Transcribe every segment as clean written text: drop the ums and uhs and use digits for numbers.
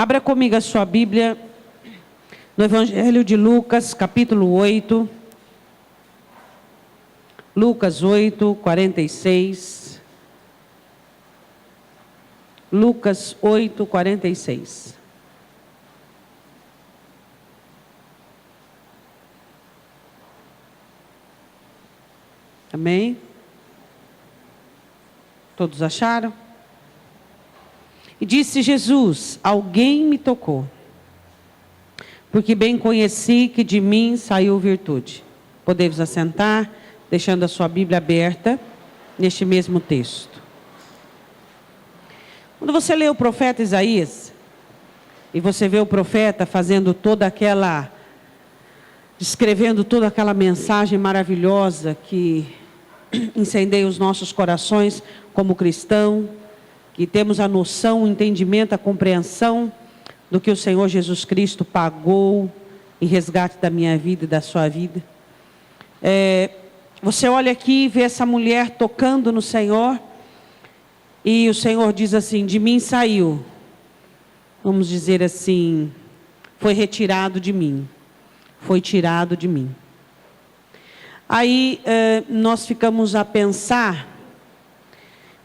Abra comigo a sua Bíblia no Evangelho de Lucas, capítulo 8. Lucas 8, 46. Lucas 8, 46. Amém? Todos acharam? E disse Jesus: alguém me tocou, porque bem conheci que de mim saiu virtude. Podemos assentar, deixando a sua Bíblia aberta, neste mesmo texto. Quando você lê o profeta Isaías, e você vê o profeta fazendo descrevendo toda aquela mensagem maravilhosa que incendeia os nossos corações como cristão, que temos a noção, o entendimento, a compreensão do que o Senhor Jesus Cristo pagou em resgate da minha vida e da sua vida. Você olha aqui e vê essa mulher tocando no Senhor, e o Senhor diz assim: de mim saiu, vamos dizer assim, foi retirado de mim, foi tirado de mim. Aí nós ficamos a pensar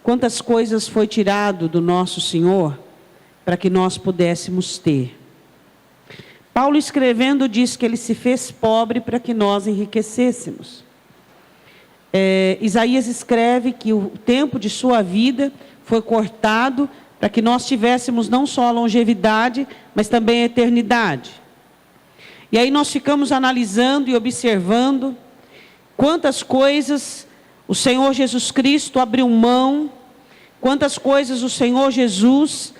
quantas coisas foi tirado do nosso Senhor para que nós pudéssemos ter. Paulo, escrevendo, diz que ele se fez pobre para que nós enriquecêssemos. Isaías escreve que o tempo de sua vida foi cortado para que nós tivéssemos não só a longevidade, mas também a eternidade. E aí nós ficamos analisando e observando quantas coisas o Senhor Jesus Cristo abriu mão, quantas coisas o Senhor Jesus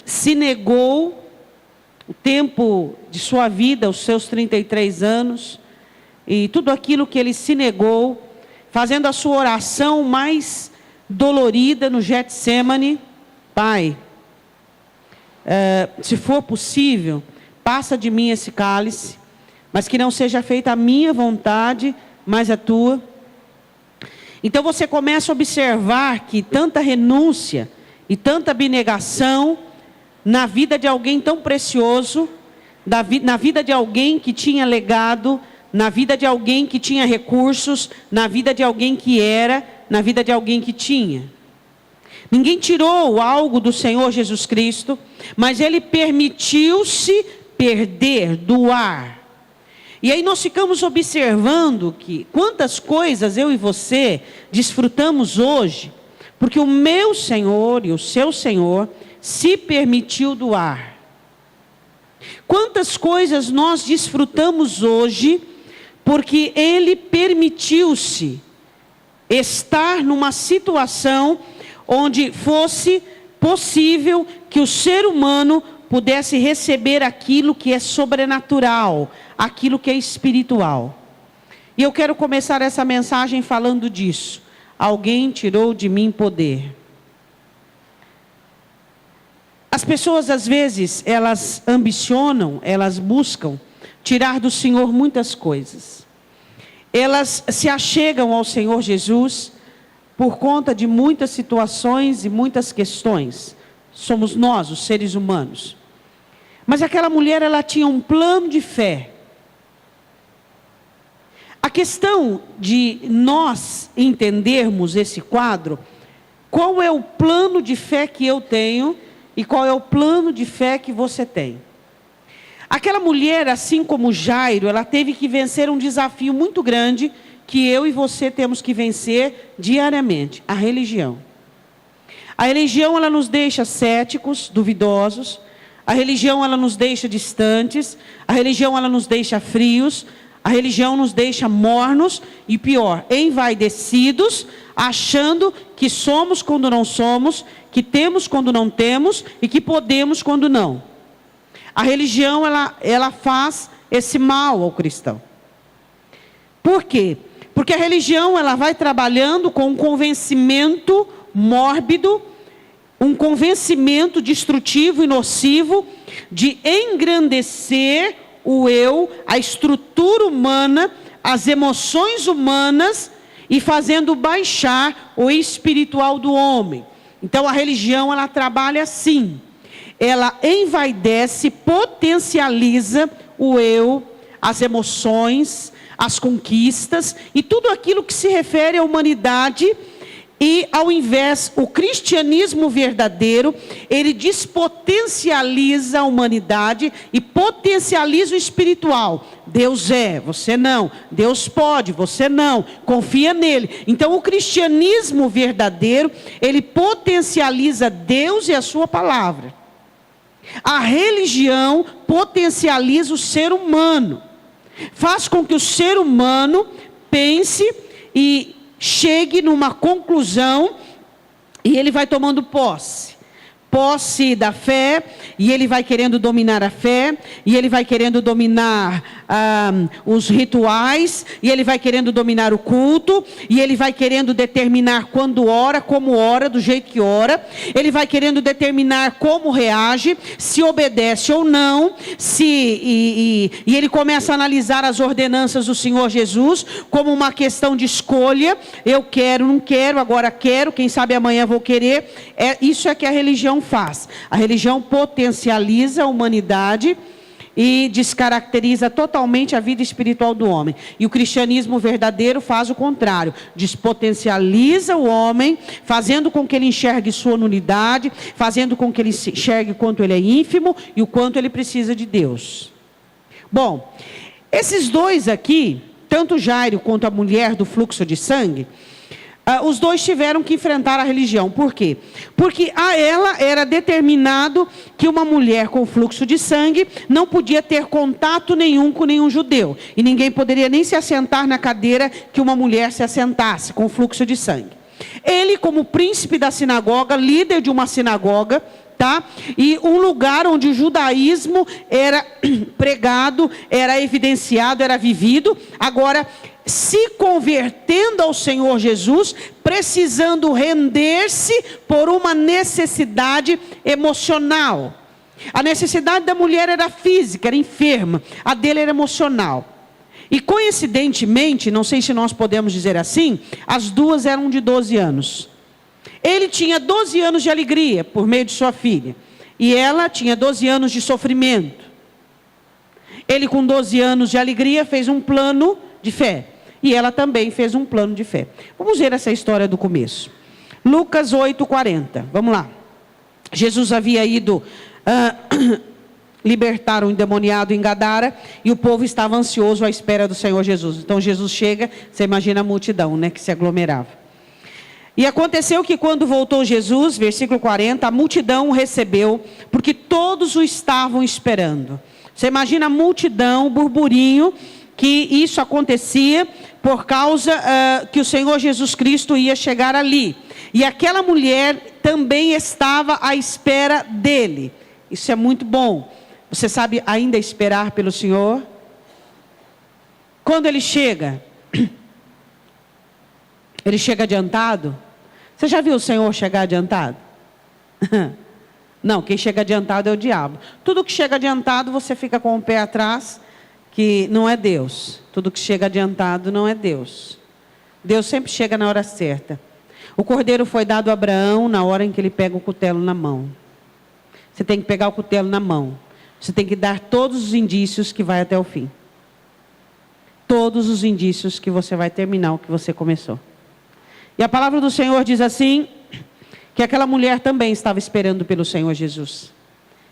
se negou, o tempo de sua vida, os seus 33 anos, e tudo aquilo que ele se negou, fazendo a sua oração mais dolorida no Getsemane: Pai, se for possível, passa de mim esse cálice, mas que não seja feita a minha vontade, mas a tua. Então você começa a observar que tanta renúncia e tanta abnegação na vida de alguém tão precioso, na vida de alguém que tinha legado, na vida de alguém que tinha recursos, na vida de alguém que era, na vida de alguém que tinha. Ninguém tirou algo do Senhor Jesus Cristo, mas ele permitiu-se perder, doar. E aí nós ficamos observando que quantas coisas eu e você desfrutamos hoje, porque o meu Senhor e o seu Senhor se permitiu doar. Quantas coisas nós desfrutamos hoje, porque Ele permitiu-se estar numa situação onde fosse possível que o ser humano pudesse receber aquilo que é sobrenatural, aquilo que é espiritual. E eu quero começar essa mensagem falando disso. Alguém tirou de mim poder. As pessoas, às vezes, elas ambicionam, elas buscam tirar do Senhor muitas coisas. Elas se achegam ao Senhor Jesus por conta de muitas situações e muitas questões. Somos nós, os seres humanos. Mas aquela mulher, ela tinha um plano de fé. A questão de nós entendermos esse quadro, qual é o plano de fé que eu tenho e qual é o plano de fé que você tem. Aquela mulher, assim como Jairo, ela teve que vencer um desafio muito grande que eu e você temos que vencer diariamente: a religião. A religião, ela nos deixa céticos, duvidosos. A religião, ela nos deixa distantes. A religião, ela nos deixa frios. A religião nos deixa mornos e, pior, envaidecidos, achando que somos quando não somos, que temos quando não temos e que podemos quando não. A religião, ela faz esse mal ao cristão. Por quê? Porque a religião, ela vai trabalhando com um convencimento mórbido, um convencimento destrutivo e nocivo de engrandecer o eu, a estrutura humana, as emoções humanas, e fazendo baixar o espiritual do homem. Então a religião, ela trabalha assim. ela envaidece, potencializa o eu, as emoções, as conquistas e tudo aquilo que se refere à humanidade. E ao invés, o cristianismo verdadeiro, ele despotencializa a humanidade e potencializa o espiritual. Deus é, você não. Deus pode, você não. Confia nele. Então o cristianismo verdadeiro, ele potencializa Deus e a sua palavra. A religião potencializa o ser humano. Faz com que o ser humano pense e chegue numa conclusão e ele vai tomando posse da fé, e ele vai querendo dominar a fé, e ele vai querendo dominar os rituais, e ele vai querendo dominar o culto, e ele vai querendo determinar quando ora, como ora, do jeito que ora, ele vai querendo determinar como reage, se obedece ou não, e ele começa a analisar as ordenanças do Senhor Jesus como uma questão de escolha. Eu quero, não quero, agora quero, quem sabe amanhã vou querer. Isso é que a religião faz. A religião potencializa a humanidade e descaracteriza totalmente a vida espiritual do homem. E o cristianismo verdadeiro faz o contrário, despotencializa o homem, fazendo com que ele enxergue sua nulidade, fazendo com que ele enxergue o quanto ele é ínfimo e o quanto ele precisa de Deus. Bom, esses dois aqui, tanto Jairo quanto a mulher do fluxo de sangue, os dois tiveram que enfrentar a religião. Por quê? Porque a ela era determinado que uma mulher com fluxo de sangue não podia ter contato nenhum com nenhum judeu. E ninguém poderia nem se assentar na cadeira que uma mulher se assentasse com fluxo de sangue. Ele, como príncipe da sinagoga, líder de uma sinagoga, tá? E um lugar onde o judaísmo era pregado, era evidenciado, era vivido, agora se convertendo ao Senhor Jesus, precisando render-se por uma necessidade emocional. A necessidade da mulher era física, era enferma, a dele era emocional. E coincidentemente, não sei se nós podemos dizer assim, as duas eram de 12 anos. Ele tinha 12 anos de alegria por meio de sua filha, e ela tinha 12 anos de sofrimento. Ele, com 12 anos de alegria, fez um plano de fé. E ela também fez um plano de fé. Vamos ver essa história do começo. Lucas 8:40. Vamos lá. Jesus havia ido libertar um endemoniado em Gadara, e o povo estava ansioso à espera do Senhor Jesus. Então Jesus chega, você imagina a multidão, né, que se aglomerava. E aconteceu que quando voltou Jesus, versículo 40, a multidão o recebeu, porque todos o estavam esperando. Você imagina a multidão, o burburinho, que isso acontecia por causa que o Senhor Jesus Cristo ia chegar ali. E aquela mulher também estava à espera dele. Isso é muito bom. Você sabe ainda esperar pelo Senhor? Quando ele chega adiantado. Você já viu o Senhor chegar adiantado? Não, quem chega adiantado é o diabo. Tudo que chega adiantado, você fica com o pé atrás, que não é Deus. Tudo que chega adiantado não é Deus. Deus sempre chega na hora certa. O cordeiro foi dado a Abraão na hora em que ele pega o cutelo na mão. Você tem que pegar o cutelo na mão. Você tem que dar todos os indícios que vai até o fim. Todos os indícios que você vai terminar o que você começou. E a palavra do Senhor diz assim, que aquela mulher também estava esperando pelo Senhor Jesus.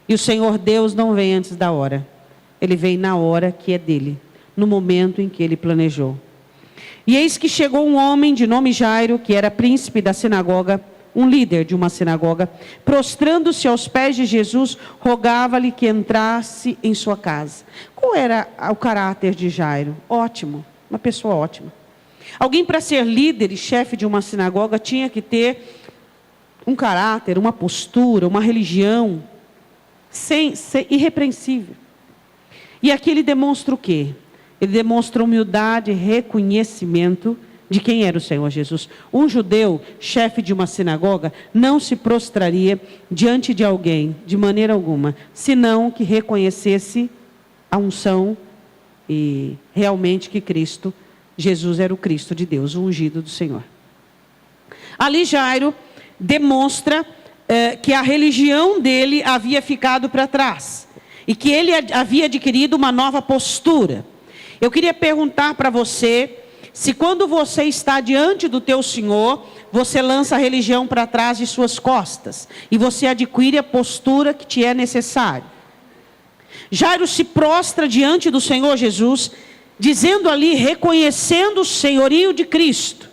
E o Senhor Deus não vem antes da hora. Ele vem na hora que é dele, no momento em que ele planejou. E eis que chegou um homem de nome Jairo, que era príncipe da sinagoga, um líder de uma sinagoga, prostrando-se aos pés de Jesus, rogava-lhe que entrasse em sua casa. Qual era o caráter de Jairo? Ótimo, uma pessoa ótima. Alguém, para ser líder e chefe de uma sinagoga, tinha que ter um caráter, uma postura, uma religião irrepreensível. E aqui ele demonstra o quê? Ele demonstra humildade e reconhecimento de quem era o Senhor Jesus. Um judeu, chefe de uma sinagoga, não se prostraria diante de alguém, de maneira alguma, senão que reconhecesse a unção e realmente que Cristo, Jesus era o Cristo de Deus, o ungido do Senhor. Ali Jairo demonstra que a religião dele havia ficado para trás. E que ele havia adquirido uma nova postura. Eu queria perguntar para você, se quando você está diante do teu Senhor, você lança a religião para trás de suas costas. E você adquire a postura que te é necessária. Jairo se prostra diante do Senhor Jesus, dizendo ali, reconhecendo o senhorio de Cristo.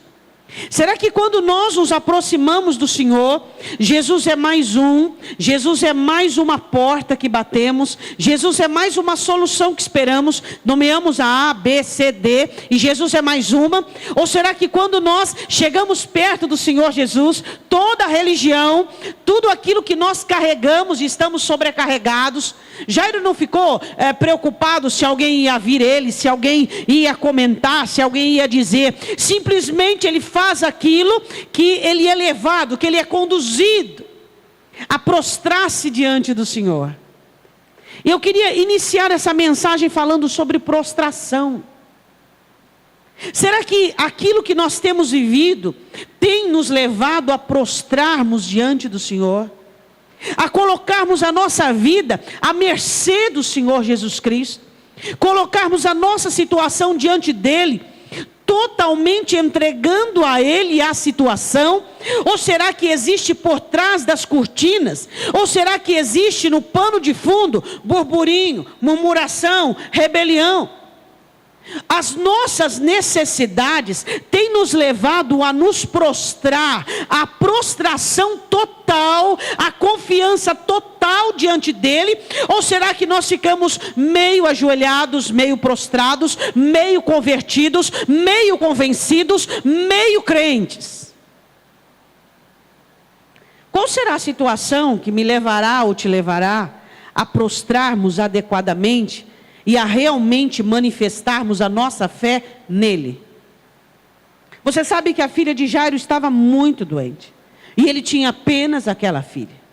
Será que quando nós nos aproximamos do Senhor, Jesus é mais um, Jesus é mais uma porta que batemos, Jesus é mais uma solução que esperamos, nomeamos a A, B, C, D, e Jesus é mais uma? Ou será que quando nós chegamos perto do Senhor Jesus, toda a religião, tudo aquilo que nós carregamos e estamos sobrecarregados? Jairo não ficou preocupado se alguém ia vir ele, se alguém ia comentar, se alguém ia dizer. Simplesmente ele faz aquilo que ele é levado, que ele é conduzido a prostrar-se diante do Senhor. E eu queria iniciar essa mensagem falando sobre prostração. Será que aquilo que nós temos vivido tem nos levado a prostrarmos diante do Senhor? A colocarmos a nossa vida à mercê do Senhor Jesus Cristo? Colocarmos a nossa situação diante dEle, totalmente entregando a Ele a situação? Ou será que existe por trás das cortinas? Ou será que existe no pano de fundo burburinho, murmuração, rebelião? As nossas necessidades têm nos levado a nos prostrar, a prostração total, a confiança total diante dEle? Ou será que nós ficamos meio ajoelhados, meio prostrados, meio convertidos, meio convencidos, meio crentes? Qual será a situação que me levará ou te levará a prostrarmos adequadamente e a realmente manifestarmos a nossa fé nele? Você sabe que a filha de Jairo estava muito doente. E ele tinha apenas aquela filha.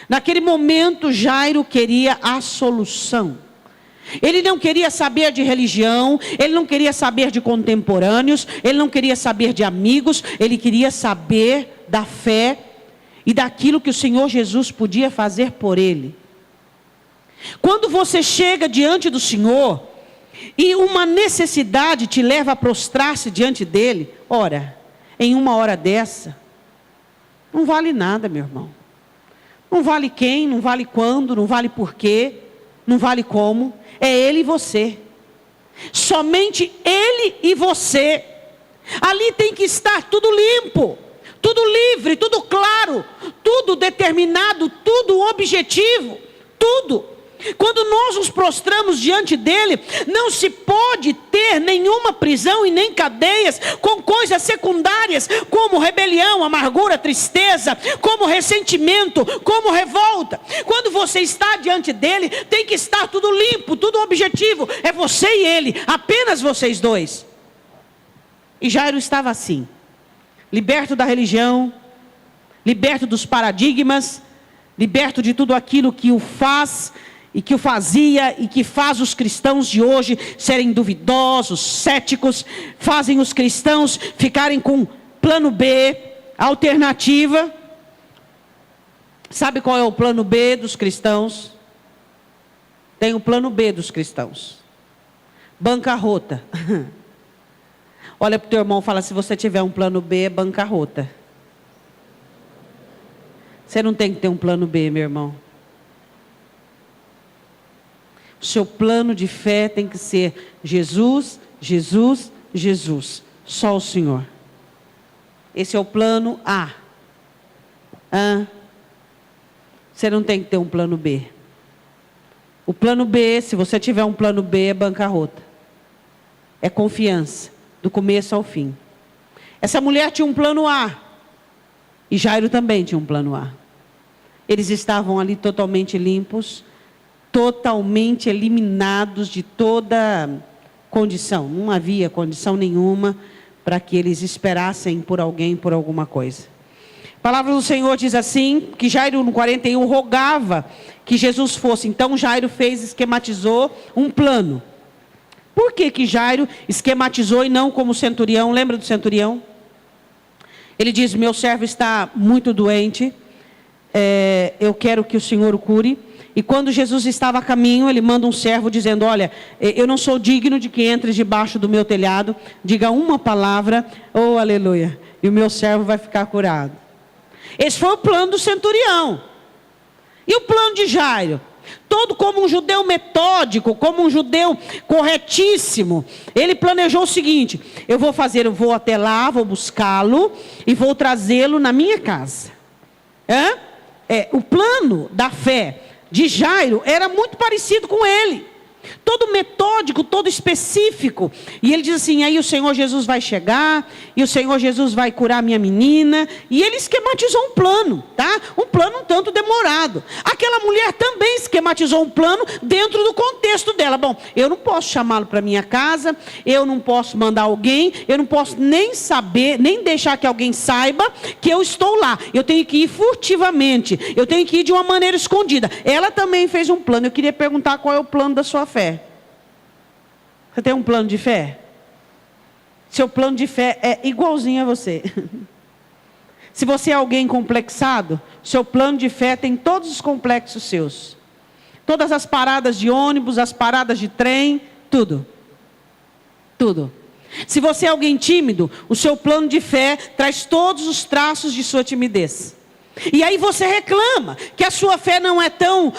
Naquele momento, Jairo queria a solução. Ele não queria saber de religião, ele não queria saber de contemporâneos, ele não queria saber de amigos, ele queria saber da fé e daquilo que o Senhor Jesus podia fazer por ele. Quando você chega diante do Senhor e uma necessidade te leva a prostrar-se diante dele, ora, em uma hora dessa, não vale nada, meu irmão. Não vale quem, não vale quando, não vale porquê, não vale como. É ele e você. Somente ele e você. Ali tem que estar tudo limpo, tudo livre, tudo claro, tudo determinado, tudo objetivo, tudo. Quando nós nos prostramos diante dele, não se pode ter nenhuma prisão e nem cadeias com coisas secundárias, como rebelião, amargura, tristeza, como ressentimento, como revolta. Quando você está diante dele, tem que estar tudo limpo, tudo objetivo. É você e ele, apenas vocês dois. E Jairo estava assim, liberto da religião, liberto dos paradigmas, liberto de tudo aquilo que o faz e que o fazia e que faz os cristãos de hoje serem duvidosos, céticos, fazem os cristãos ficarem com plano B, alternativa. Sabe qual é o plano B dos cristãos? Tem o plano B dos cristãos: bancarrota. Olha para o teu irmão e fala: se você tiver um plano B, é bancarrota. Você não tem que ter um plano B, meu irmão. O seu plano de fé tem que ser Jesus, Jesus, Jesus. Só o Senhor. Esse é o plano A. Você não tem que ter um plano B. O plano B, se você tiver um plano B, é bancarrota. É confiança, do começo ao fim. Essa mulher tinha um plano A. E Jairo também tinha um plano A. Eles estavam ali totalmente limpos, totalmente eliminados de toda condição. Não havia condição nenhuma para que eles esperassem por alguém, por alguma coisa. A palavra do Senhor diz assim, que Jairo no 41 rogava que Jesus fosse. Então Jairo esquematizou um plano. Por que Jairo esquematizou e não como o centurião? Lembra do centurião? Ele diz: meu servo está muito doente, eu quero que o Senhor o cure. E quando Jesus estava a caminho, ele manda um servo dizendo, olha, eu não sou digno de que entres debaixo do meu telhado, diga uma palavra, oh aleluia, e o meu servo vai ficar curado. Esse foi o plano do centurião. E o plano de Jairo? Todo como um judeu metódico, como um judeu corretíssimo, ele planejou o seguinte, eu vou até lá, vou buscá-lo e vou trazê-lo na minha casa. O plano da fé de Jairo era muito parecido com ele. Todo metódico, todo específico. E ele diz assim, aí o Senhor Jesus vai chegar, e o Senhor Jesus vai curar minha menina. E ele esquematizou um plano, tá? Um plano um tanto demorado. Aquela mulher também esquematizou um plano dentro do contexto dela. Bom, eu não posso chamá-lo para minha casa, eu não posso mandar alguém, eu não posso nem saber, nem deixar que alguém saiba que eu estou lá. Eu tenho que ir furtivamente, eu tenho que ir de uma maneira escondida. Ela também fez um plano. Eu queria perguntar qual é o plano da sua fé. Você tem um plano de fé? Seu plano de fé é igualzinho a você. Se você é alguém complexado, seu plano de fé tem todos os complexos seus. Todas as paradas de ônibus, as paradas de trem, tudo. Tudo. Se você é alguém tímido, o seu plano de fé traz todos os traços de sua timidez. E aí você reclama que a sua fé não é tão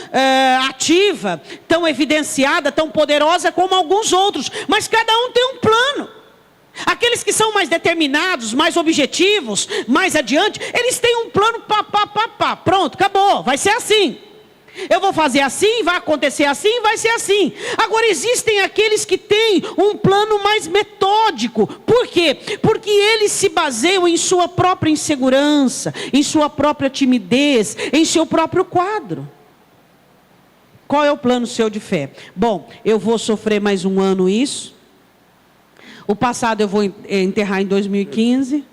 ativa, tão evidenciada, tão poderosa como alguns outros. Mas cada um tem um plano. Aqueles que são mais determinados, mais objetivos, mais adiante, eles têm um plano, pronto, acabou, vai ser assim. Eu vou fazer assim, vai acontecer assim, vai ser assim. Agora existem aqueles que têm um plano mais metódico. Por quê? Porque eles se baseiam em sua própria insegurança, em sua própria timidez, em seu próprio quadro. Qual é o plano seu de fé? Bom, eu vou sofrer mais um ano isso. O passado eu vou enterrar em 2015.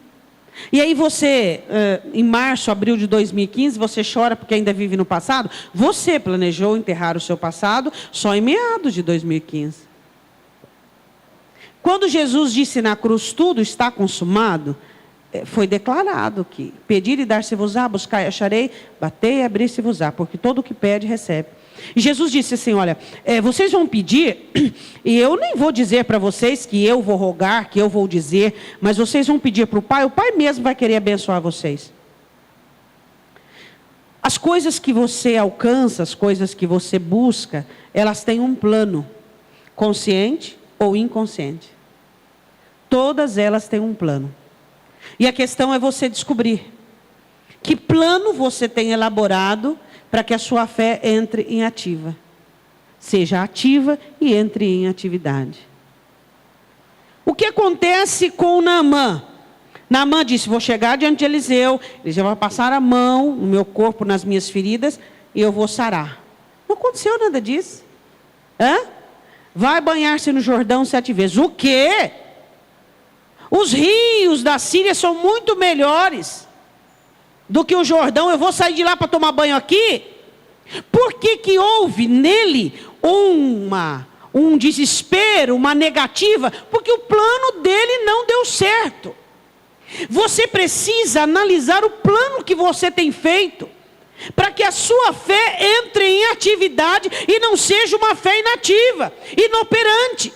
E aí você, em março, abril de 2015, você chora porque ainda vive no passado. Você planejou enterrar o seu passado só em meados de 2015. Quando Jesus disse na cruz, tudo está consumado, foi declarado que pedir e dar-se-vos-á, buscar e acharei, bater e abrir-se-vos-á, porque todo o que pede, recebe. E Jesus disse assim, olha, vocês vão pedir, e eu nem vou dizer para vocês que eu vou rogar, que eu vou dizer, mas vocês vão pedir para o Pai mesmo vai querer abençoar vocês. As coisas que você alcança, as coisas que você busca, elas têm um plano, consciente ou inconsciente. Todas elas têm um plano. E a questão é você descobrir que plano você tem elaborado para que a sua fé entre em ativa. Seja ativa e entre em atividade. O que acontece com Naamã? Naamã disse, vou chegar diante de Eliseu, Eliseu vai passar a mão no meu corpo, nas minhas feridas, e eu vou sarar. Não aconteceu nada disso. Vai banhar-se no Jordão 7 vezes. O quê? Os rios da Síria são muito melhores do que o Jordão. Eu vou sair de lá para tomar banho aqui? Por que houve nele um desespero, uma negativa? Porque o plano dele não deu certo. Você precisa analisar o plano que você tem feito, para que a sua fé entre em atividade e não seja uma fé inativa, inoperante.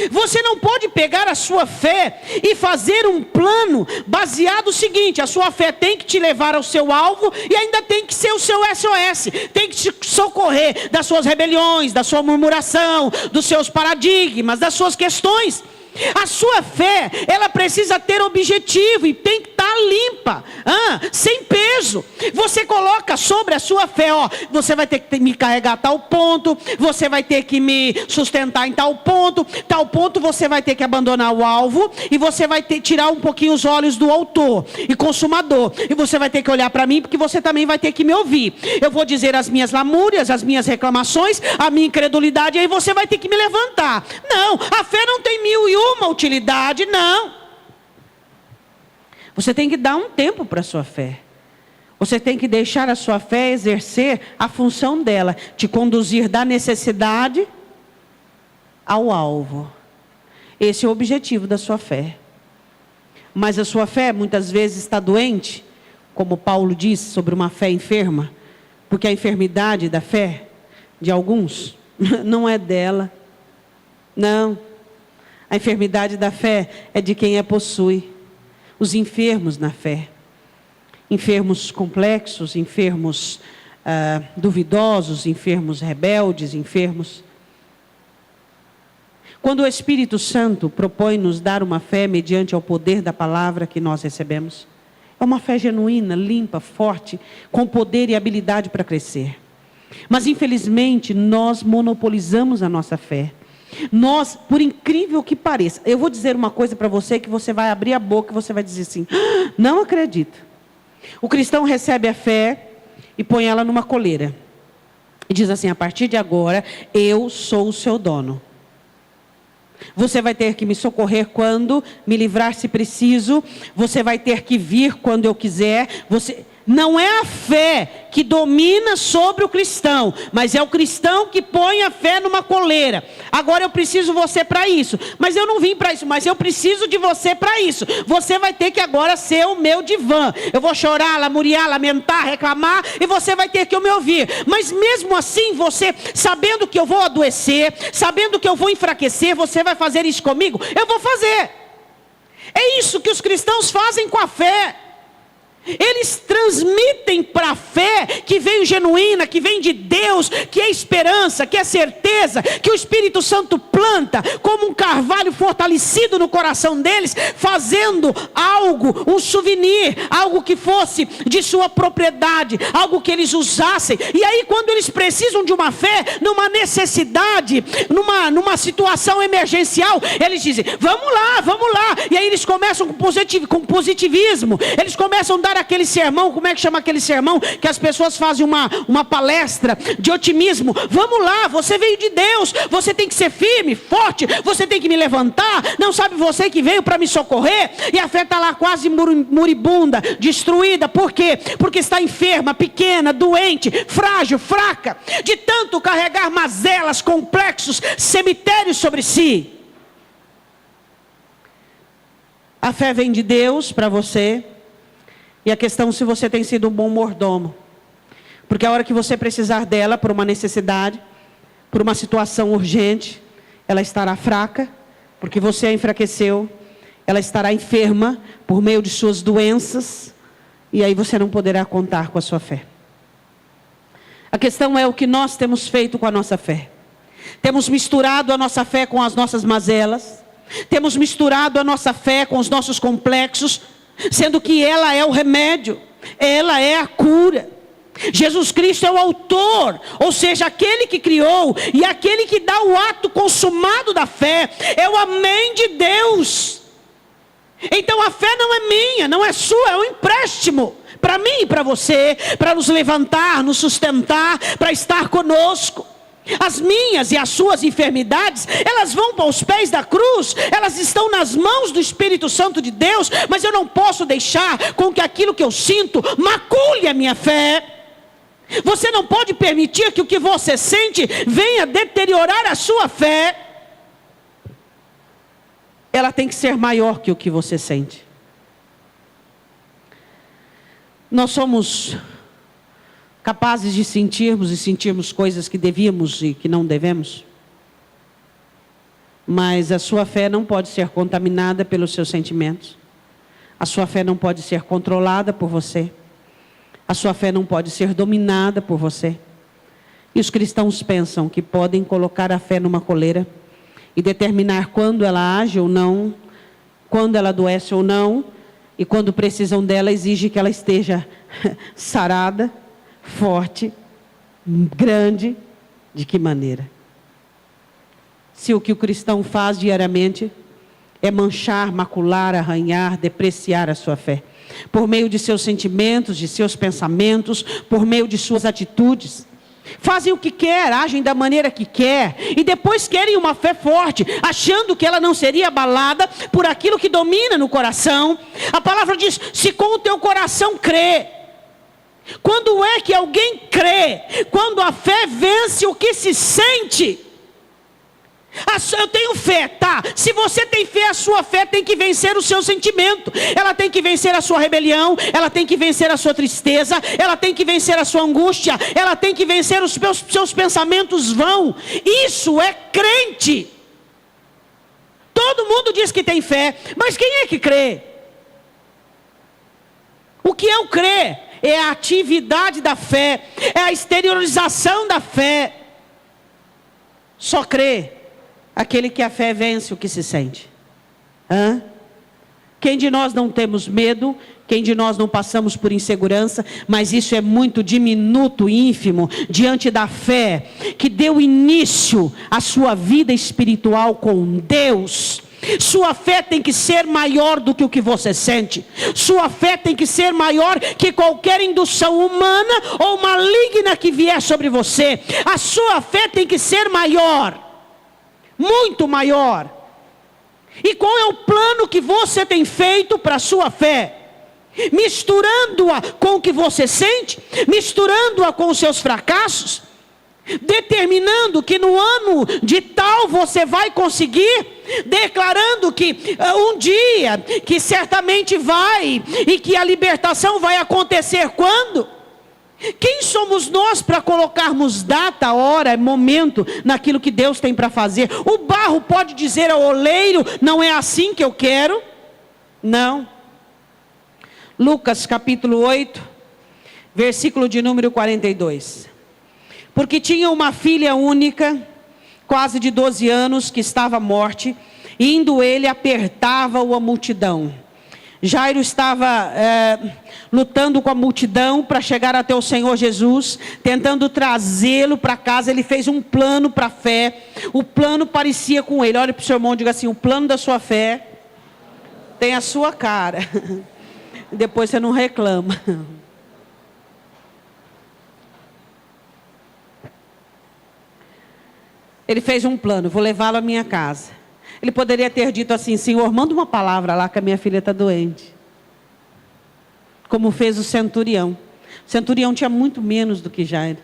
Você não pode pegar a sua fé e fazer um plano baseado no seguinte, a sua fé tem que te levar ao seu alvo e ainda tem que ser o seu SOS, tem que te socorrer das suas rebeliões, da sua murmuração, dos seus paradigmas, das suas questões. A sua fé, ela precisa ter objetivo e tem que estar limpa, sem peso. Você coloca sobre a sua fé, você vai ter que me carregar a tal ponto, você vai ter que me sustentar em tal ponto você vai ter que abandonar o alvo, e você vai ter que tirar um pouquinho os olhos do autor e consumador, e você vai ter que olhar para mim, porque você também vai ter que me ouvir. Eu vou dizer as minhas lamúrias, as minhas reclamações, a minha incredulidade, e aí você vai ter que me levantar. Não, a fé não tem 1001 utilidade, não. Você tem que dar um tempo para a sua fé. Você tem que deixar a sua fé exercer a função dela, te conduzir da necessidade ao alvo. Esse é o objetivo da sua fé. Mas a sua fé muitas vezes está doente, como Paulo diz, sobre uma fé enferma, porque a enfermidade da fé de alguns não é dela. Não. A enfermidade da fé é de quem a possui. Os enfermos na fé. Enfermos complexos, enfermos duvidosos, enfermos rebeldes, enfermos. Quando o Espírito Santo propõe nos dar uma fé mediante ao poder da palavra que nós recebemos, é uma fé genuína, limpa, forte, com poder e habilidade para crescer. Mas infelizmente nós monopolizamos a nossa fé. Nós, por incrível que pareça, eu vou dizer uma coisa para você que você vai abrir a boca e você vai dizer assim: não acredito. O cristão recebe a fé e põe ela numa coleira. E diz assim: a partir de agora, eu sou o seu dono. Você vai ter que me socorrer quando me livrar se preciso. Você vai ter que vir quando eu quiser. Não é a fé que domina sobre o cristão, mas é o cristão que põe a fé numa coleira. Agora eu preciso você para isso, mas eu não vim para isso, mas eu preciso de você para isso. Você vai ter que agora ser o meu divã. Eu vou chorar, lamuriar, lamentar, reclamar, e você vai ter que me ouvir. Mas mesmo assim, você, sabendo que eu vou adoecer, sabendo que eu vou enfraquecer, você vai fazer isso comigo? Eu vou fazer. É isso que os cristãos fazem com a fé. Eles transmitem para a fé que veio genuína, que vem de Deus, que é esperança, que é certeza, que o Espírito Santo planta como um carvalho fortalecido no coração deles, fazendo algo, um souvenir, algo que fosse de sua propriedade, algo que eles usassem. E aí quando eles precisam de uma fé, numa necessidade, numa situação emergencial, eles dizem: vamos lá, vamos lá. E aí eles começam com positivismo, eles começam a dar aquele sermão, como é que chama aquele sermão? Que as pessoas fazem uma palestra de otimismo. Vamos lá, você veio de Deus, você tem que ser firme, forte, você tem que me levantar. Não sabe você que veio para me socorrer? E a fé está lá quase moribunda, destruída. Por quê? Porque está enferma, pequena, doente, frágil, fraca, de tanto carregar mazelas, complexos, cemitérios sobre si. A fé vem de Deus para você. E a questão é se você tem sido um bom mordomo. Porque a hora que você precisar dela por uma necessidade, por uma situação urgente, ela estará fraca, porque você a enfraqueceu. Ela estará enferma por meio de suas doenças. E aí você não poderá contar com a sua fé. A questão é o que nós temos feito com a nossa fé. Temos misturado a nossa fé com as nossas mazelas. Temos misturado a nossa fé com os nossos complexos, sendo que ela é o remédio, ela é a cura. Jesus Cristo é o autor, ou seja, aquele que criou e aquele que dá o ato consumado da fé, é o amém de Deus. Então a fé não é minha, não é sua, é um empréstimo para mim e para você, para nos levantar, nos sustentar, para estar conosco. As minhas e as suas enfermidades, elas vão para os pés da cruz, elas estão nas mãos do Espírito Santo de Deus, mas eu não posso deixar com que aquilo que eu sinto macule a minha fé. Você não pode permitir que o que você sente venha deteriorar a sua fé. Ela tem que ser maior que o que você sente. Nós somos capazes de sentirmos coisas que devíamos e que não devemos. Mas a sua fé não pode ser contaminada pelos seus sentimentos. A sua fé não pode ser controlada por você. A sua fé não pode ser dominada por você. E os cristãos pensam que podem colocar a fé numa coleira e determinar quando ela age ou não, quando ela adoece ou não, e quando precisam dela, exige que ela esteja sarada, forte, grande. De que maneira? Se o que o cristão faz diariamente é manchar, macular, arranhar, depreciar a sua fé, por meio de seus sentimentos, de seus pensamentos, por meio de suas atitudes. Fazem o que quer, agem da maneira que quer, e depois querem uma fé forte, achando que ela não seria abalada por aquilo que domina no coração. A palavra diz: se com o teu coração crê. Quando é que alguém crê? Quando a fé vence o que se sente. Eu tenho fé, tá? Se você tem fé, a sua fé tem que vencer o seu sentimento. Ela tem que vencer a sua rebelião. Ela tem que vencer a sua tristeza. Ela tem que vencer a sua angústia. Ela tem que vencer os seus pensamentos vão. Isso é crente. Todo mundo diz que tem fé, mas quem é que crê? O que é o crer? É a atividade da fé, é a exteriorização da fé. Só crê aquele que a fé vence o que se sente. Quem de nós não temos medo? Quem de nós não passamos por insegurança? Mas isso é muito diminuto, ínfimo, diante da fé que deu início à sua vida espiritual com Deus. Sua fé tem que ser maior do que o que você sente. Sua fé tem que ser maior que qualquer indução humana ou maligna que vier sobre você. A sua fé tem que ser maior, muito maior. E qual é o plano que você tem feito para a sua fé? Misturando-a com o que você sente, misturando-a com os seus fracassos, determinando que no ano de tal você vai conseguir, declarando que um dia, que certamente vai, e que a libertação vai acontecer quando? Quem somos nós para colocarmos data, hora, momento naquilo que Deus tem para fazer? O barro pode dizer ao oleiro: não é assim que eu quero? Não. Lucas capítulo 8, versículo de número 42. Porque tinha uma filha única, quase de 12 anos, que estava à morte, e indo ele apertava-o a multidão. Jairo estava lutando com a multidão para chegar até o Senhor Jesus, tentando trazê-lo para casa. Ele fez um plano para a fé. O plano parecia com ele. Olha para o seu irmão e diga assim: o plano da sua fé tem a sua cara. Depois você não reclama. Ele fez um plano: vou levá-lo à minha casa. Ele poderia ter dito assim: Senhor, manda uma palavra lá que a minha filha está doente. Como fez o centurião. O centurião tinha muito menos do que Jairo.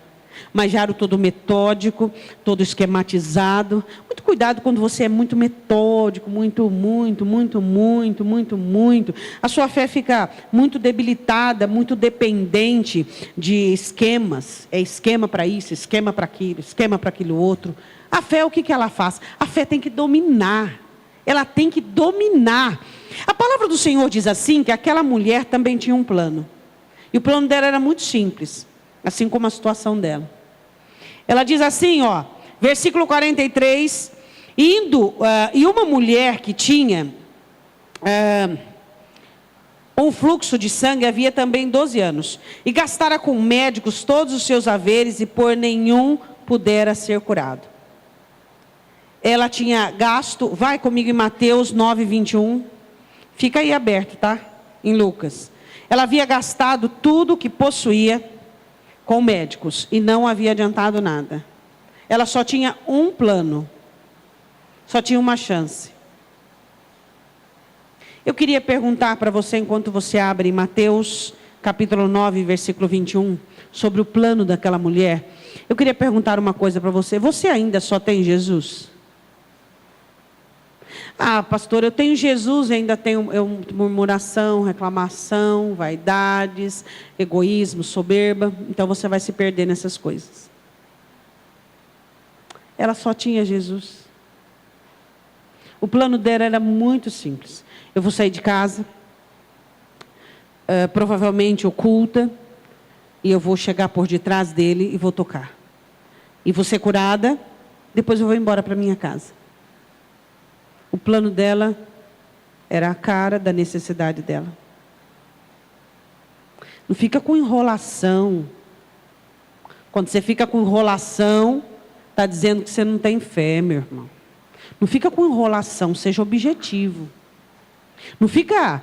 Mas Jairo todo metódico, todo esquematizado. Muito cuidado quando você é muito metódico, muito. A sua fé fica muito debilitada, muito dependente de esquemas. É esquema para isso, esquema para aquilo, esquema para aquilo outro. A fé, o que ela faz? A fé tem que dominar. Ela tem que dominar. A palavra do Senhor diz assim, que aquela mulher também tinha um plano. E o plano dela era muito simples, assim como a situação dela. Ela diz assim, versículo 43, e uma mulher que tinha um fluxo de sangue havia também 12 anos, e gastara com médicos todos os seus haveres, e por nenhum pudera ser curado. Ela tinha gasto, vai comigo em Mateus 9, 21, fica aí aberto, tá? Em Lucas. Ela havia gastado tudo que possuía com médicos e não havia adiantado nada. Ela só tinha um plano, só tinha uma chance. Eu queria perguntar para você, enquanto você abre em Mateus capítulo 9, versículo 21, sobre o plano daquela mulher. Eu queria perguntar uma coisa para você: você ainda só tem Jesus? Ah, pastor, eu tenho Jesus e ainda tenho murmuração, reclamação, vaidades, egoísmo, soberba. Então você vai se perder nessas coisas. Ela só tinha Jesus. O plano dela era muito simples. Eu vou sair de casa, provavelmente oculta, e eu vou chegar por detrás dele e vou tocar. E vou ser curada, depois eu vou embora para minha casa. O plano dela era a cara da necessidade dela. Não fica com enrolação. Quando você fica com enrolação, está dizendo que você não tem fé, meu irmão. Não fica com enrolação, seja objetivo. Não fica,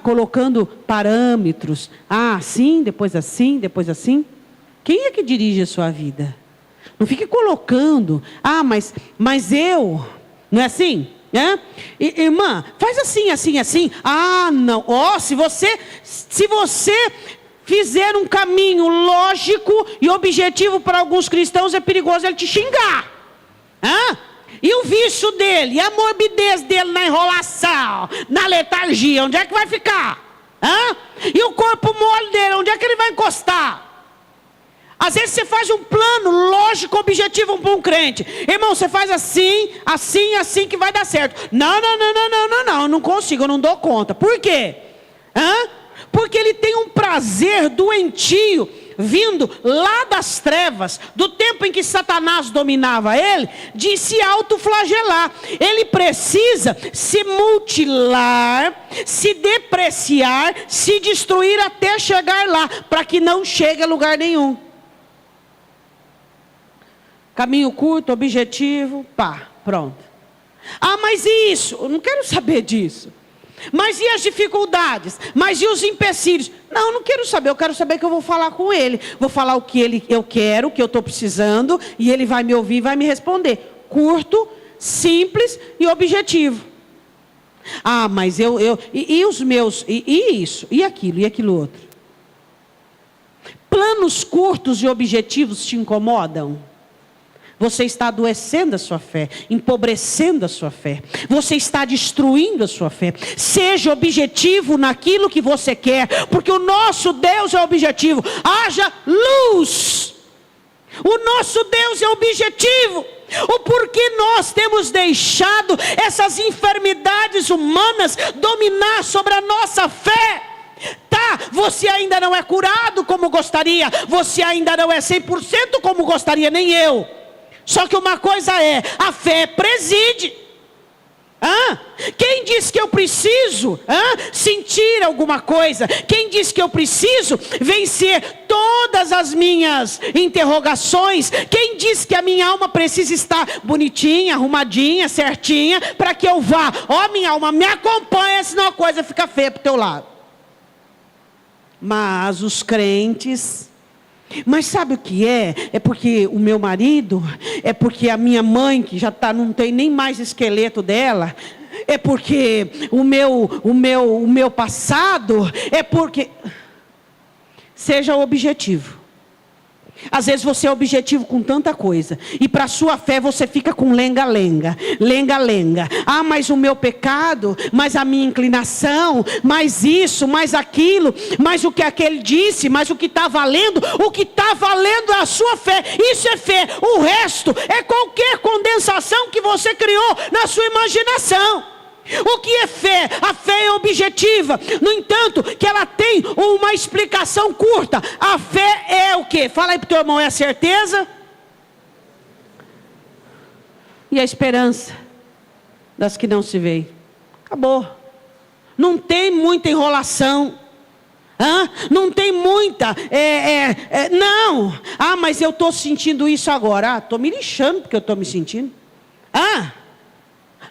colocando parâmetros. Assim, depois assim, depois assim. Quem é que dirige a sua vida? Não fique colocando, mas eu, não é assim? Irmã, faz assim, assim, assim. Não. Se você fizer um caminho lógico e objetivo para alguns cristãos, é perigoso ele te xingar. E o vício dele, e a morbidez dele na enrolação, na letargia, onde é que vai ficar? E o corpo mole dele, onde é que ele vai encostar? Às vezes você faz um plano lógico, objetivo para um crente. Irmão, você faz assim, assim, assim que vai dar certo. Não, eu não consigo, eu não dou conta. Por quê? Porque ele tem um prazer doentio, vindo lá das trevas, do tempo em que Satanás dominava ele, de se autoflagelar. Ele precisa se mutilar, se depreciar, se destruir até chegar lá, para que não chegue a lugar nenhum. Caminho curto, objetivo, pronto. Mas e isso? Eu não quero saber disso. Mas e as dificuldades? Mas e os empecilhos? Não quero saber, eu quero saber que eu vou falar com ele. Vou falar o que eu quero, o que eu estou precisando, e ele vai me ouvir e vai me responder. Curto, simples e objetivo. Mas e os meus, e isso, e aquilo outro. Planos curtos e objetivos te incomodam? Você está adoecendo a sua fé, empobrecendo a sua fé. Você está destruindo a sua fé. Seja objetivo naquilo que você quer, porque o nosso Deus é objetivo. Haja luz. O nosso Deus é objetivo. O porquê nós temos deixado essas enfermidades humanas dominar sobre a nossa fé? Você ainda não é curado como gostaria. Você ainda não é 100% como gostaria, nem eu. Só que uma coisa a fé preside. Quem diz que eu preciso sentir alguma coisa? Quem diz que eu preciso vencer todas as minhas interrogações? Quem diz que a minha alma precisa estar bonitinha, arrumadinha, certinha, para que eu vá? Minha alma, me acompanha, senão a coisa fica feia para o teu lado. Mas os crentes... Mas sabe o que é? É porque o meu marido, é porque a minha mãe, que já não tem nem mais esqueleto dela, é porque o meu passado, é porque... Seja objetivo. Às vezes você é objetivo com tanta coisa, e para a sua fé você fica com lenga-lenga. Mas o meu pecado, mas a minha inclinação, mais isso, mais aquilo, mais o que aquele disse, mais o que está valendo. O que está valendo é a sua fé. Isso é fé. O resto é qualquer condensação que você criou na sua imaginação. O que é fé? A fé é objetiva. No entanto, que ela tem uma explicação curta. A fé é o quê? Fala aí para o teu irmão, é a certeza e a esperança das que não se veem. Acabou. Não tem muita enrolação. Não tem muita não. Mas eu estou sentindo isso agora. Estou me lixando porque eu estou me sentindo.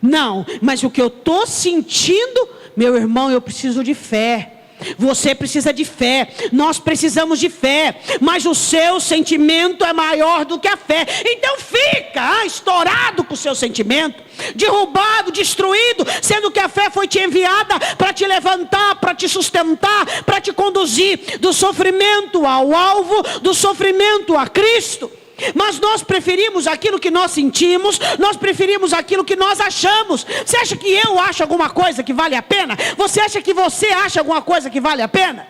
Não, mas o que eu estou sentindo, meu irmão, eu preciso de fé. Você precisa de fé. Nós precisamos de fé. Mas o seu sentimento é maior do que a fé. Então fica estourado com o seu sentimento, derrubado, destruído, sendo que a fé foi te enviada para te levantar, para te sustentar, para te conduzir do sofrimento ao alvo, do sofrimento a Cristo. Mas nós preferimos aquilo que nós sentimos, nós preferimos aquilo que nós achamos. Você acha que eu acho alguma coisa que vale a pena? Você acha que você acha alguma coisa que vale a pena?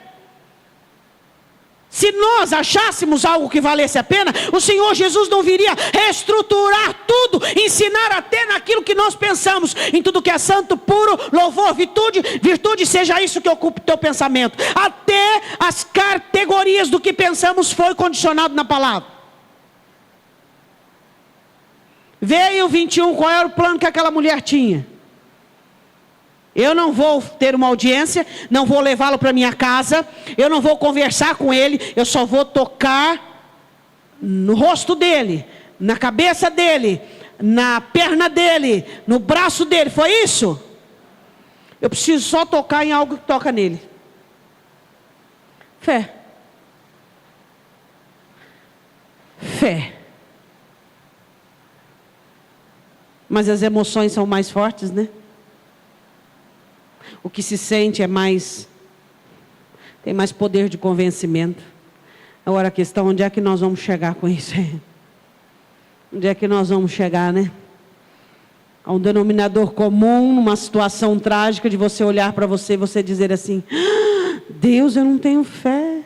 Se nós achássemos algo que valesse a pena, o Senhor Jesus não viria reestruturar tudo, ensinar até naquilo que nós pensamos, em tudo que é santo, puro, louvor, virtude, seja isso que ocupe o teu pensamento. Até as categorias do que pensamos foi condicionado na palavra. Veio 21, qual era o plano que aquela mulher tinha? Eu não vou ter uma audiência, não vou levá-lo para minha casa, eu não vou conversar com ele, eu só vou tocar no rosto dele, na cabeça dele, na perna dele, no braço dele. Foi isso? Eu preciso só tocar em algo que toca nele. Fé. Fé. Mas as emoções são mais fortes, né? O que se sente tem mais poder de convencimento. Agora a questão, onde é que nós vamos chegar com isso? Onde é que nós vamos chegar, né? Há um denominador comum, numa situação trágica, de você olhar para você e você dizer assim: Deus, eu não tenho fé.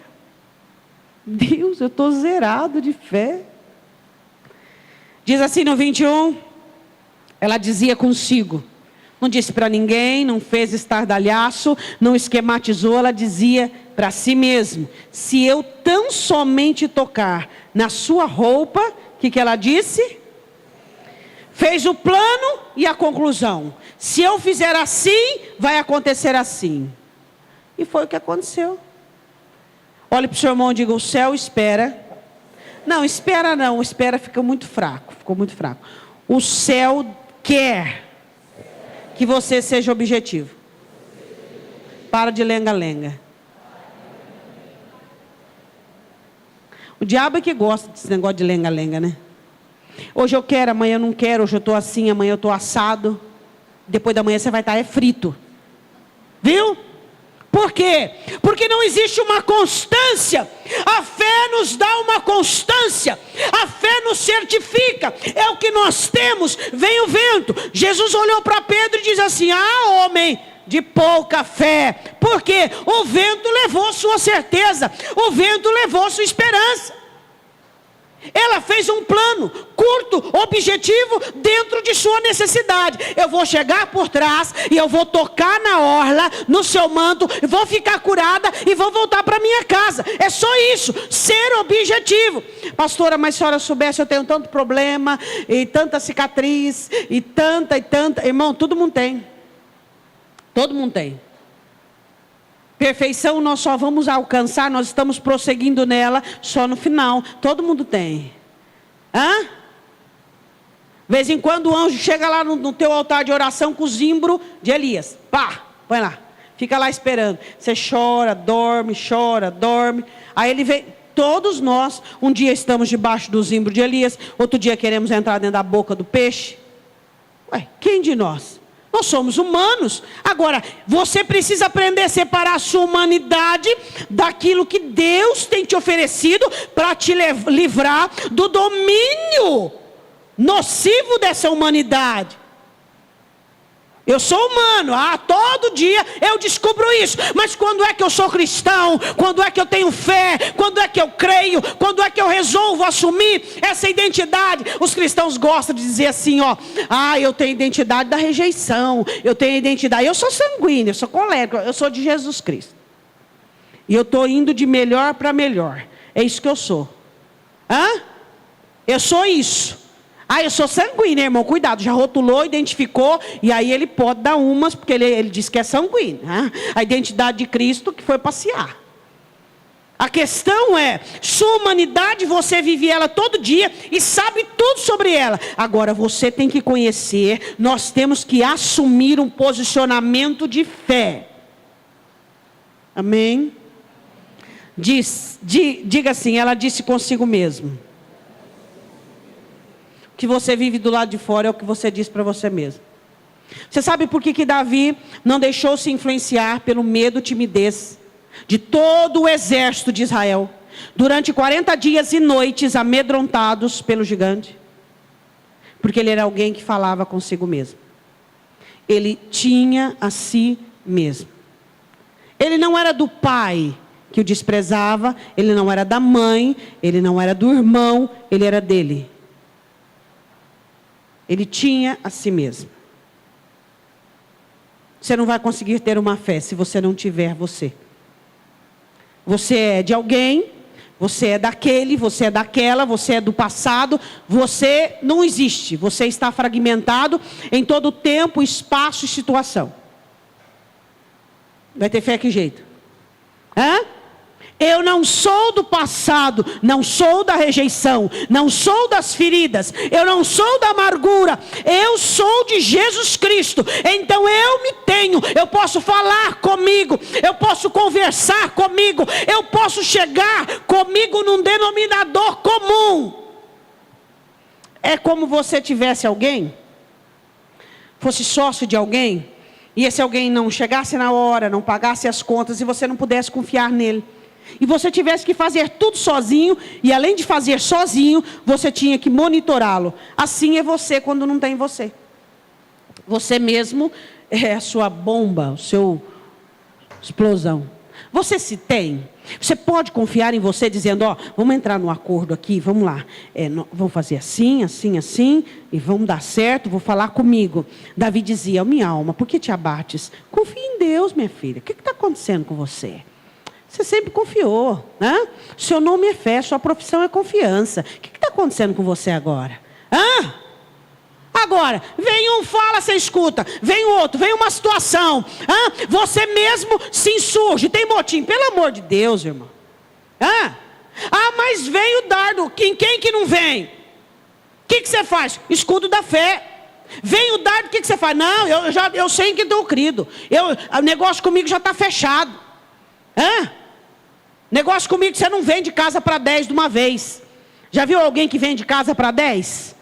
Deus, eu estou zerado de fé. Diz assim no 21, ela dizia consigo, não disse para ninguém, não fez estardalhaço, não esquematizou, ela dizia para si mesma: se eu tão somente tocar na sua roupa, o que ela disse? Fez o plano e a conclusão. Se eu fizer assim, vai acontecer assim. E foi o que aconteceu. Olhe para o seu irmão e diga: o céu espera. Não, espera não, espera fica muito fraco, ficou muito fraco. O céu quer que você seja objetivo. Para de lenga-lenga. O diabo é que gosta desse negócio de lenga-lenga, né? Hoje eu quero, amanhã eu não quero, hoje eu estou assim, amanhã eu estou assado. Depois da manhã você vai estar frito. Viu? Por quê? Porque não existe uma constância. A fé nos dá uma constância. A fé nos certifica. É o que nós temos. Vem o vento. Jesus olhou para Pedro e diz assim: ah, homem de pouca fé. Por quê? O vento levou sua certeza. O vento levou sua esperança. Ela fez um plano curto, objetivo, dentro de sua necessidade. Eu vou chegar por trás e eu vou tocar na orla, no seu manto, vou ficar curada e vou voltar para minha casa. É só isso, ser objetivo. Pastora, mas se a senhora soubesse, eu tenho tanto problema, e tanta cicatriz, e tanta. Irmão, todo mundo tem. Todo mundo tem. Perfeição nós só vamos alcançar, nós estamos prosseguindo nela só no final. Todo mundo tem. Hã? De vez em quando o anjo chega lá no teu altar de oração com o zimbro de Elias. Pá, põe lá. Fica lá esperando. Você chora, dorme. Aí ele vem. Todos nós, um dia estamos debaixo do zimbro de Elias, outro dia queremos entrar dentro da boca do peixe. Ué, quem de nós? Nós somos humanos. Agora, você precisa aprender a separar a sua humanidade daquilo que Deus tem te oferecido para te livrar do domínio nocivo dessa humanidade. Eu sou humano, todo dia eu descubro isso. Mas quando é que eu sou cristão? Quando é que eu tenho fé? Quando é que eu creio? Quando é que eu resolvo assumir essa identidade? Os cristãos gostam de dizer assim, eu tenho identidade da rejeição. Eu tenho identidade, eu sou sanguíneo, eu sou colérico, eu sou de Jesus Cristo. E eu estou indo de melhor para melhor. É isso que eu sou. Eu sou isso. Eu sou sanguíneo, irmão, cuidado, já rotulou, identificou, e aí ele pode dar umas, porque ele diz que é sanguíneo. A identidade de Cristo que foi passear. A questão é, sua humanidade, você vive ela todo dia e sabe tudo sobre ela. Agora você tem que conhecer, nós temos que assumir um posicionamento de fé. Amém? Diga assim, ela disse consigo mesmo. Que você vive do lado de fora é o que você diz para você mesmo. Você sabe por que Davi não deixou se influenciar pelo medo, timidez de todo o exército de Israel durante 40 dias e noites amedrontados pelo gigante? Porque ele era alguém que falava consigo mesmo. Ele tinha a si mesmo. Ele não era do pai que o desprezava, ele não era da mãe, ele não era do irmão, ele era dele. Ele tinha a si mesmo. Você não vai conseguir ter uma fé se você não tiver você. Você é de alguém, você é daquele, você é daquela, você é do passado. Você não existe. Você está fragmentado em todo tempo, espaço e situação. Vai ter fé que jeito? Eu não sou do passado, não sou da rejeição, não sou das feridas, eu não sou da amargura, eu sou de Jesus Cristo. Então eu me tenho, eu posso falar comigo, eu posso conversar comigo, eu posso chegar comigo num denominador comum. É como você tivesse alguém, fosse sócio de alguém, e esse alguém não chegasse na hora, não pagasse as contas, e você não pudesse confiar nele. E você tivesse que fazer tudo sozinho, e além de fazer sozinho, você tinha que monitorá-lo. Assim é você quando não tem você. Você mesmo é a sua bomba, o seu explosão. Você se tem. Você pode confiar em você dizendo, ó, vamos entrar no acordo aqui, vamos lá. Vamos fazer assim, assim, assim, e vamos dar certo, vou falar comigo. Davi dizia, minha alma, por que te abates? Confie em Deus, minha filha. O que está acontecendo com você? Você sempre confiou, né? Seu nome é fé, sua profissão é confiança. O que está acontecendo com você agora? Agora, vem um, fala, você escuta. Vem outro, vem uma situação. Você mesmo se insurge, tem motim. Pelo amor de Deus, irmão. Mas vem o dardo. Quem que não vem? O que você faz? Escudo da fé. Vem o dardo, o que você faz? Não, eu sei em que estou crido. O negócio comigo já está fechado. Negócio comigo, você não vende casa para 10 de uma vez. Já viu alguém que vende casa para 10?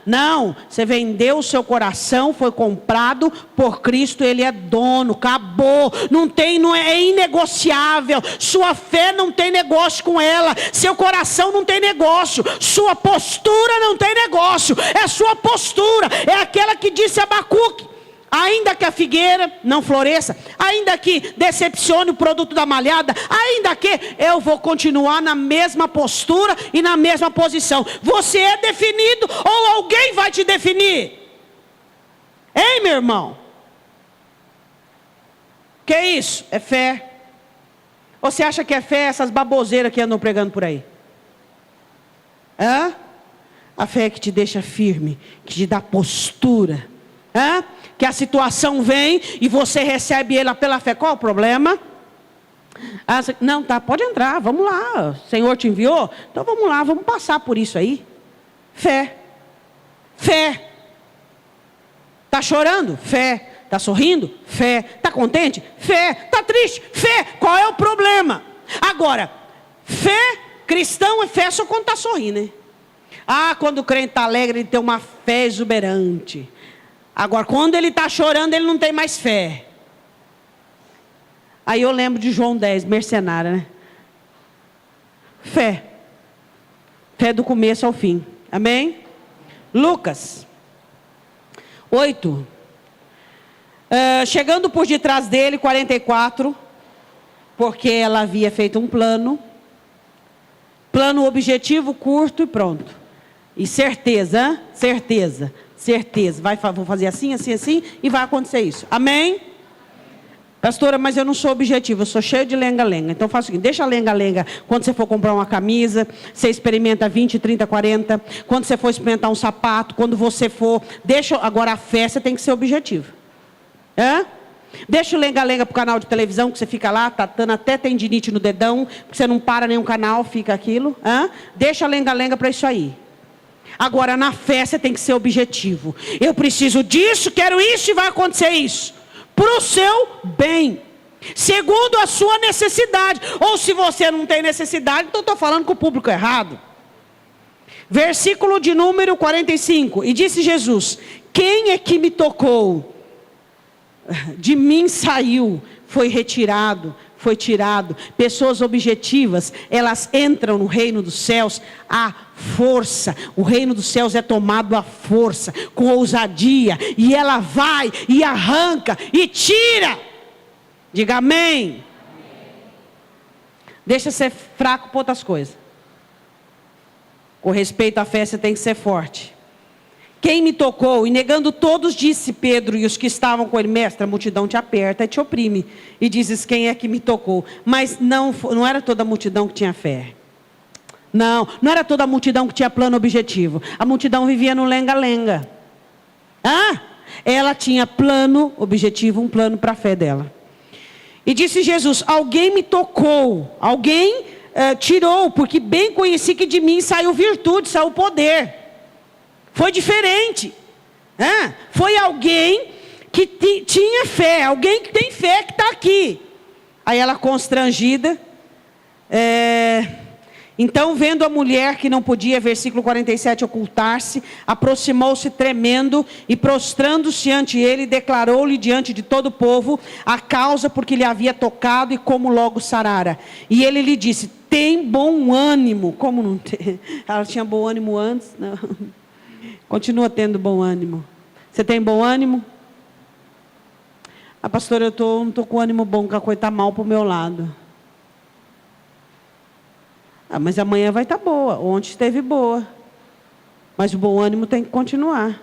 Não, você vendeu o seu coração, foi comprado por Cristo, Ele é dono, acabou, é inegociável, sua fé não tem negócio com ela, seu coração não tem negócio, sua postura não tem negócio, é sua postura, é aquela que disse Abacuque. Ainda que a figueira não floresça, ainda que decepcione o produto da malhada, ainda que eu vou continuar na mesma postura e na mesma posição. Você é definido ou alguém vai te definir? Hein, meu irmão? Que é isso? É fé. Ou você acha que é fé essas baboseiras que andam pregando por aí? A fé é que te deixa firme, que te dá postura. Que a situação vem e você recebe ela pela fé. Qual o problema? Não, tá, pode entrar, vamos lá. O Senhor te enviou? Então vamos lá, vamos passar por isso aí. Fé. Fé. Está chorando? Fé. Está sorrindo? Fé. Está contente? Fé. Está triste? Fé. Qual é o problema? Agora, fé, cristão é fé só quando está sorrindo, né? Quando o crente está alegre, ele tem uma fé exuberante. Agora, quando ele está chorando, ele não tem mais fé. Aí eu lembro de João 10, mercenária, né? Fé. Fé do começo ao fim. Amém? Lucas 8. Chegando por detrás dele, 44. Porque ela havia feito um plano. Plano objetivo, curto e pronto. E certeza, certeza. Certeza, vou fazer assim, assim, assim, e vai acontecer isso. Amém? Pastora, mas eu não sou objetivo, eu sou cheio de lenga-lenga. Então faça o seguinte, deixa a lenga-lenga. Quando você for comprar uma camisa, você experimenta 20, 30, 40. Quando você for experimentar um sapato, quando você for... Agora a fé, você tem que ser objetivo. Deixa o lenga-lenga para o canal de televisão, que você fica lá, tá dando até tendinite no dedão, porque você não para nenhum canal, fica aquilo. Deixa a lenga-lenga para isso aí. Agora, na fé, você tem que ser objetivo. Eu preciso disso, quero isso e vai acontecer isso. Para o seu bem. Segundo a sua necessidade. Ou se você não tem necessidade, então estou falando com o público errado. Versículo de número 45. E disse Jesus, quem é que me tocou? De mim saiu, foi retirado. Foi tirado. Pessoas objetivas, elas entram no reino dos céus à força. O reino dos céus é tomado à força, com ousadia. E ela vai e arranca e tira. Diga amém. Deixa ser fraco por outras coisas. Com respeito à fé, você tem que ser forte. Quem me tocou? E negando todos, disse Pedro e os que estavam com ele, mestre, a multidão te aperta e te oprime. E dizes, quem é que me tocou? Mas não era toda a multidão que tinha fé. Não era toda a multidão que tinha plano objetivo. A multidão vivia no lenga-lenga. Ela tinha plano objetivo, um plano para a fé dela. E disse Jesus, alguém me tocou, alguém tirou, porque bem conheci que de mim saiu virtude, saiu poder. Foi diferente. Foi alguém que tinha fé. Alguém que tem fé que está aqui. Aí ela constrangida. Então vendo a mulher que não podia, versículo 47, ocultar-se, aproximou-se tremendo e prostrando-se ante ele, declarou-lhe diante de todo o povo a causa porque lhe havia tocado e como logo sarara. E ele lhe disse, tem bom ânimo. Como não tem? Ela tinha bom ânimo antes? Não. Continua tendo bom ânimo. Você tem bom ânimo? Ah, pastor, eu não estou com ânimo bom, que a coisa está mal para o meu lado. Ah, mas amanhã vai estar boa. Ontem esteve boa. Mas o bom ânimo tem que continuar.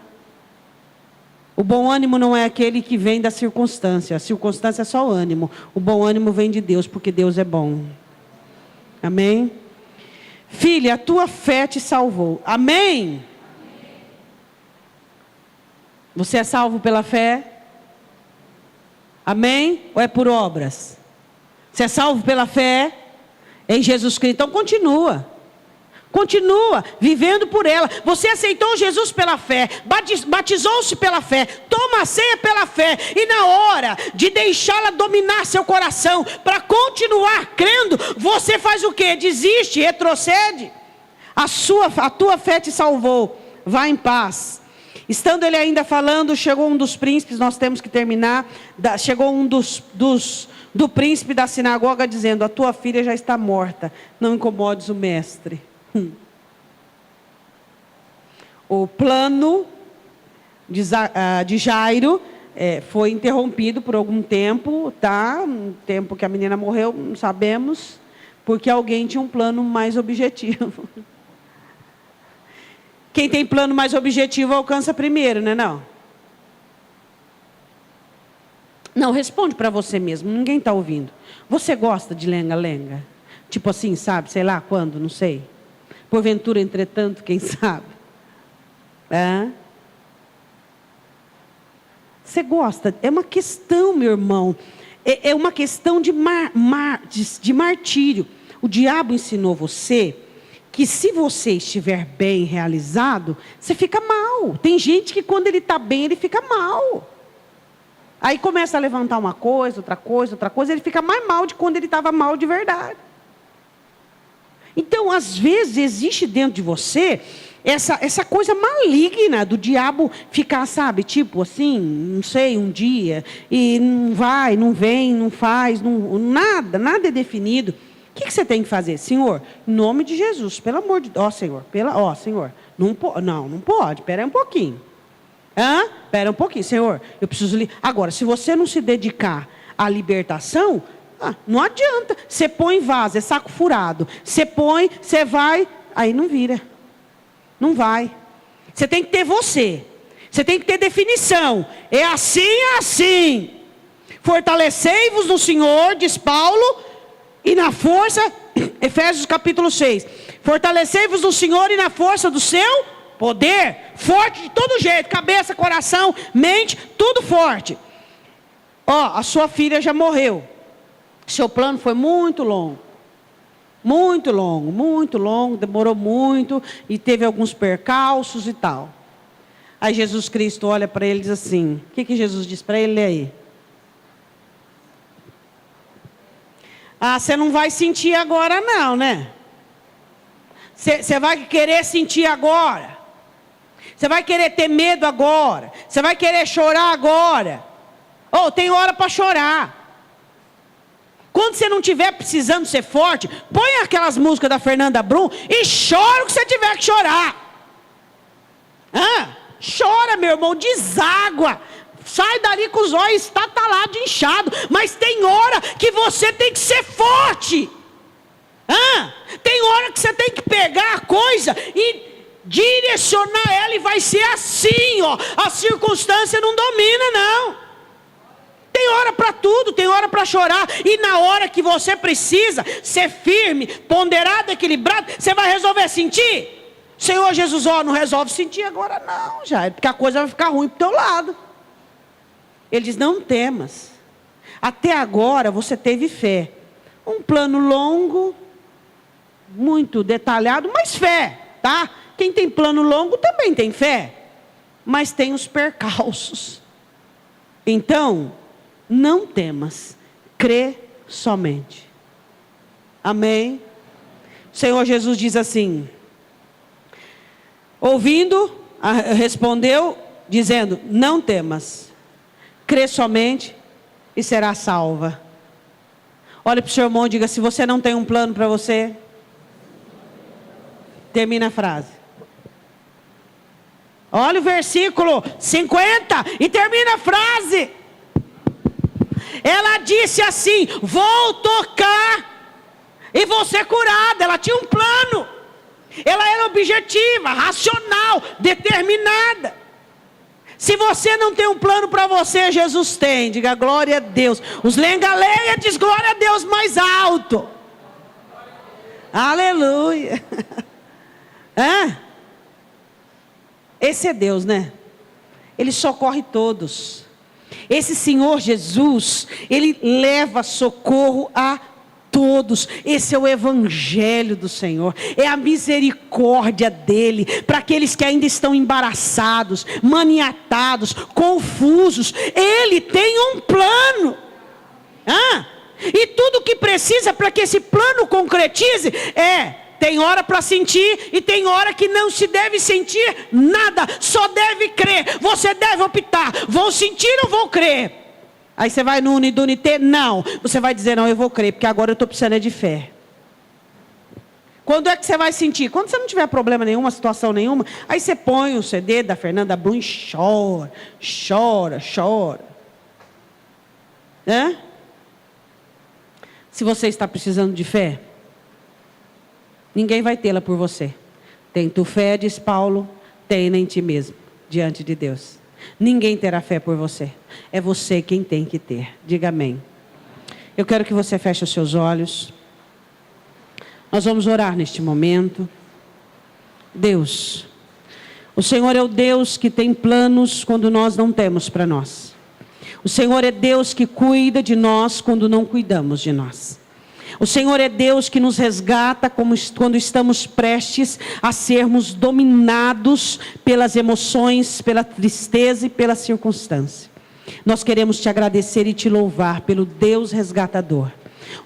O bom ânimo não é aquele que vem da circunstância. A circunstância é só o ânimo. O bom ânimo vem de Deus, porque Deus é bom. Amém? Filha, a tua fé te salvou. Amém? Você é salvo pela fé? Amém? Ou é por obras? Você é salvo pela fé em Jesus Cristo? Então continua. Continua vivendo por ela. Você aceitou Jesus pela fé, batizou-se pela fé, toma a ceia pela fé, e na hora de deixá-la dominar seu coração, para continuar crendo, você faz o quê? Desiste, retrocede. A tua fé te salvou. Vá em paz. Estando ele ainda falando, chegou um dos príncipes, nós temos que terminar, chegou um do príncipe da sinagoga dizendo: a tua filha já está morta, não incomodes o mestre. O plano de Jairo foi interrompido por algum tempo, tá? Um tempo que a menina morreu, não sabemos, porque alguém tinha um plano mais objetivo. Quem tem plano mais objetivo alcança primeiro, né? Não, responde para você mesmo, ninguém está ouvindo. Você gosta de lenga-lenga? Tipo assim, sabe? Sei lá quando, não sei. Porventura, entretanto, quem sabe? Você gosta? É uma questão, meu irmão. É uma questão de martírio. O diabo ensinou você que se você estiver bem realizado, você fica mal. Tem gente que quando ele está bem, ele fica mal. Aí começa a levantar uma coisa, outra coisa, ele fica mais mal de quando ele estava mal de verdade. Então, às vezes, existe dentro de você essa coisa maligna do diabo ficar, sabe, tipo assim, não sei, um dia, e não vai, não vem, não faz, nada é definido. O que você tem que fazer? Senhor, em nome de Jesus, pelo amor de Deus, Senhor, Senhor, não pode, espera aí um pouquinho. Espera um pouquinho, Senhor, eu preciso... Agora, se você não se dedicar à libertação, não adianta. Você põe em vaso, é saco furado. Você vai, aí não vira. Não vai. Você tem que ter você. Você tem que ter definição. É assim. Fortalecei-vos no Senhor, diz Paulo, e na força, Efésios capítulo 6. Fortalecei-vos no Senhor e na força do seu poder. Forte de todo jeito, cabeça, coração, mente, tudo forte. A sua filha já morreu. Seu plano foi muito longo. Muito longo, demorou muito, e teve alguns percalços e tal. Aí Jesus Cristo olha para ele e diz assim, o que Jesus diz para ele? Lê aí. Você não vai sentir agora não, né? Você vai querer sentir agora. Você vai querer ter medo agora. Você vai querer chorar agora. Tem hora para chorar. Quando você não estiver precisando ser forte, põe aquelas músicas da Fernanda Brum e chora o que você tiver que chorar. Chora, meu irmão, deságua. Sai dali com os olhos estatalados, inchados. Mas tem hora que você tem que ser forte. Tem hora que você tem que pegar a coisa e direcionar ela, e vai ser assim, A circunstância não domina, não. Tem hora para tudo, tem hora para chorar. E na hora que você precisa ser firme, ponderado, equilibrado, você vai resolver sentir. Senhor Jesus, não resolve sentir agora não, já, porque a coisa vai ficar ruim para o teu lado. Ele diz, não temas. Até agora você teve fé. Um plano longo, muito detalhado, mas fé, tá? Quem tem plano longo também tem fé. Mas tem os percalços. Então, não temas, crê somente. Amém? O Senhor Jesus diz assim, ouvindo, respondeu, dizendo, não temas, crê somente e será salva. Olhe para o seu irmão e diga, se você não tem um plano para você, termina a frase. Olha o versículo 50 e termina a frase. Ela disse assim: vou tocar e vou ser curada. Ela tinha um plano. Ela era objetiva, racional, determinada. Se você não tem um plano para você, Jesus tem. Diga glória a Deus. Os lenga-lenga diz glória a Deus mais alto. Aleluia. Esse é Deus, né? Ele socorre todos. Esse Senhor Jesus, Ele leva socorro a todos. Esse é o evangelho do Senhor. É a misericórdia dEle para aqueles que ainda estão embaraçados, maniatados, confusos. Ele tem um plano. E tudo que precisa para que esse plano concretize tem hora para sentir e tem hora que não se deve sentir nada, só deve crer. Você deve optar: vou sentir ou vou crer? Aí você vai no Unidunité? Não. Você vai dizer: não, eu vou crer, porque agora eu estou precisando de fé. Quando é que você vai sentir? Quando você não tiver problema nenhum, situação nenhuma, aí você põe o CD da Fernanda Brum e chora, chora, chora. Se você está precisando de fé, ninguém vai tê-la por você. Tem tu fé, diz Paulo, tem em ti mesmo, diante de Deus. Ninguém terá fé por você. É você quem tem que ter. Diga amém. Eu quero que você feche os seus olhos. Nós vamos orar neste momento. Deus, o Senhor é o Deus que tem planos quando nós não temos para nós. O Senhor é Deus que cuida de nós quando não cuidamos de nós. O Senhor é Deus que nos resgata quando estamos prestes a sermos dominados pelas emoções, pela tristeza e pela circunstância. Nós queremos te agradecer e te louvar pelo Deus resgatador.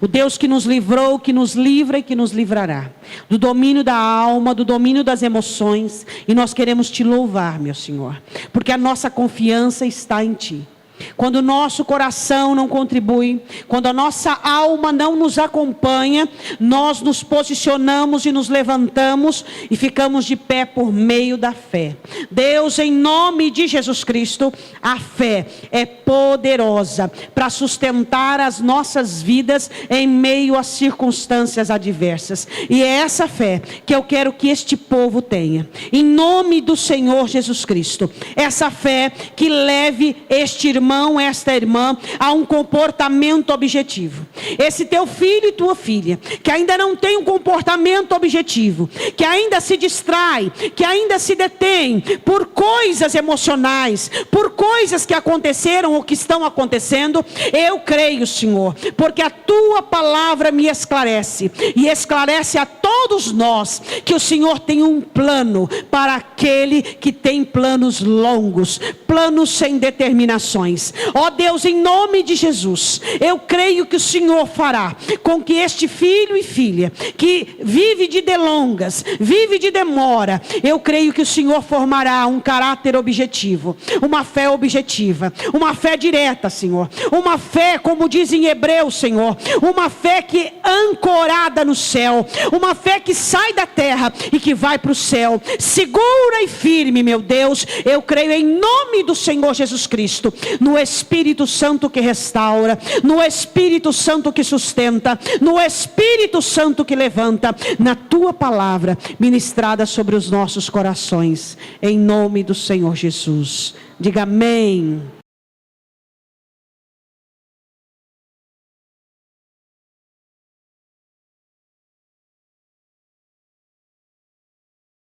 O Deus que nos livrou, que nos livra e que nos livrará do domínio da alma, do domínio das emoções. E nós queremos te louvar, meu Senhor, porque a nossa confiança está em ti. Quando o nosso coração não contribui, quando a nossa alma não nos acompanha, nós nos posicionamos e nos levantamos e ficamos de pé por meio da fé. Deus, em nome de Jesus Cristo, a fé é poderosa para sustentar as nossas vidas em meio às circunstâncias adversas. E é essa fé que eu quero que este povo tenha, em nome do Senhor Jesus Cristo. Essa fé que leve este irmão, esta irmã, a um comportamento objetivo. Esse teu filho e tua filha, que ainda não tem um comportamento objetivo, que ainda se distrai, que ainda se detém por coisas emocionais, por coisas que aconteceram ou que estão acontecendo, eu creio, Senhor, porque a tua palavra me esclarece, e esclarece a todos nós, que o Senhor tem um plano para aquele que tem planos longos, planos sem determinações. Ó Deus, em nome de Jesus, eu creio que o Senhor fará com que este filho e filha, que vive de delongas, vive de demora, eu creio que o Senhor formará um caráter objetivo, uma fé objetiva, uma fé direta, Senhor, uma fé, como diz em Hebreus, Senhor, uma fé que é ancorada no céu, uma fé que sai da terra e que vai para o céu, segura e firme, meu Deus. Eu creio em nome do Senhor Jesus Cristo, no Espírito Santo que restaura, no Espírito Santo que sustenta, no Espírito Santo que levanta, na tua palavra ministrada sobre os nossos corações, em nome do Senhor Jesus. Diga amém.